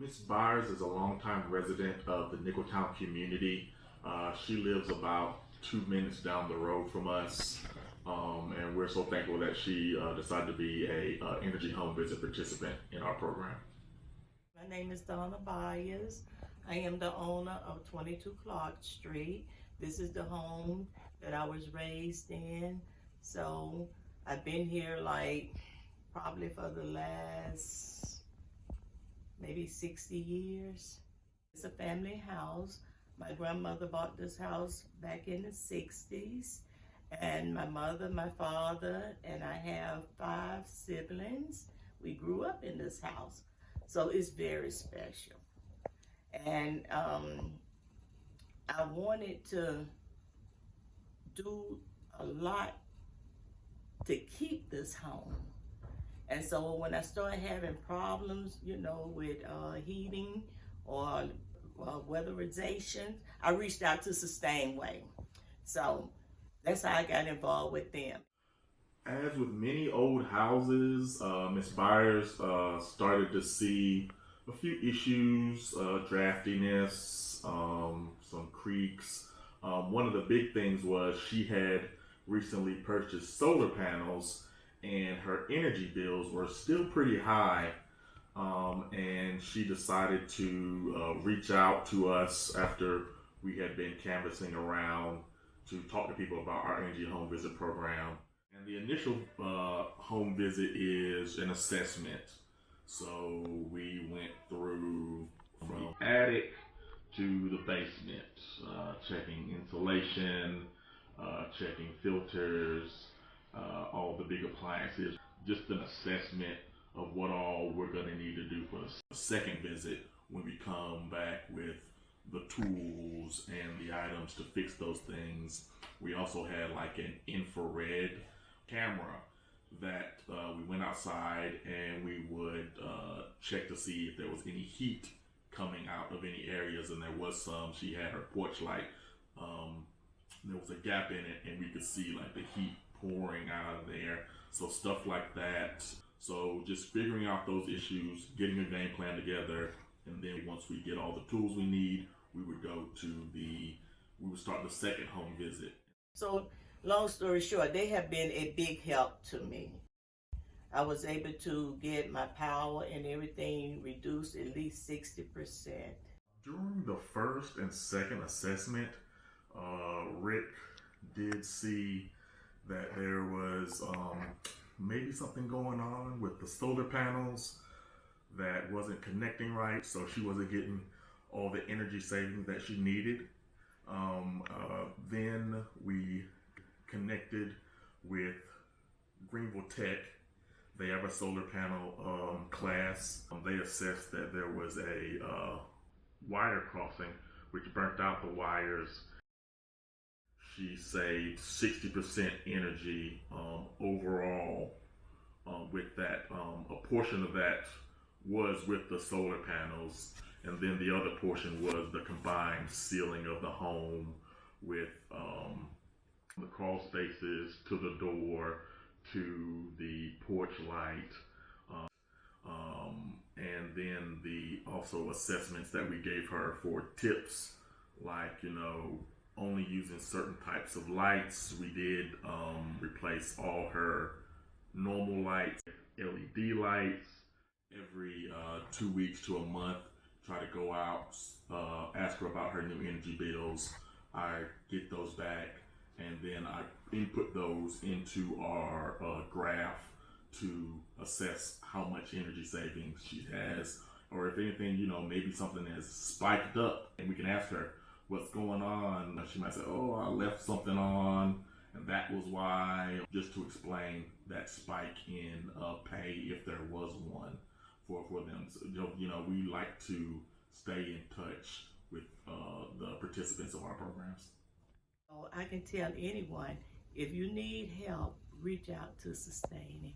Miss Byers is a longtime resident of the Nicholtown community. She lives about 2 minutes down the road from us, and we're so thankful that she decided to be a energy home visit participant in our program. My name is Donna Byers. I am the owner of 22 Clark Street. This is the home that I was raised in. So I've been here like probably for the last maybe 60 years. It's a family house. My grandmother bought this house back in the 60s. And my mother, my father, and I have 5 siblings. We grew up in this house. So it's very special. And I wanted to do a lot to keep this home. And so when I started having problems, with heating or weatherization, I reached out to Sustainway. So that's how I got involved with them. As with many old houses, Miss Byers started to see a few issues, draftiness, some creaks. One of the big things was she had recently purchased solar panels and her energy bills were still pretty high. And she decided to reach out to us after we had been canvassing around to talk to people about our energy home visit program. And the initial home visit is an assessment. So we went through from the attic to the basement, checking insulation, checking filters, all the big appliances, just an assessment of what all we're going to need to do for the second visit when we come back with the tools and the items to fix those things. We also had like an infrared camera that we went outside and we would check to see if there was any heat coming out of any areas, and there was some. She had her porch light. There was a gap in it and we could see like the heat pouring out of there. So stuff like that. So just figuring out those issues, getting a game plan together, and then once we get all the tools we need, we would start the second home visit. So long story short, they have been a big help to me. I was able to get my power and everything reduced at least 60%. During the first and second assessment, Rick did see that there was maybe something going on with the solar panels that wasn't connecting right, so she wasn't getting all the energy savings that she needed. Then we connected with Greenville Tech. They have a solar panel class. They assessed that there was a wire crossing which burnt out the wires. She saved 60% energy overall with that. A portion of that was with the solar panels, and then the other portion was the combined ceiling of the home with the crawl spaces to the door to the porch light, and then the also assessments that we gave her for tips, like only using certain types of lights. We did replace all her normal lights, LED lights, every 2 weeks to a month. Try to go out, ask her about her new energy bills. I get those back, and then I input those into our graph to assess how much energy savings she has, or if anything, maybe something has spiked up, and we can ask her what's going on. She might say, oh, I left something on, and that was why, just to explain that spike in pay, if there was one, for them. So, we like to stay in touch with the participants of our programs. So I can tell anyone, if you need help, reach out to Sustaining.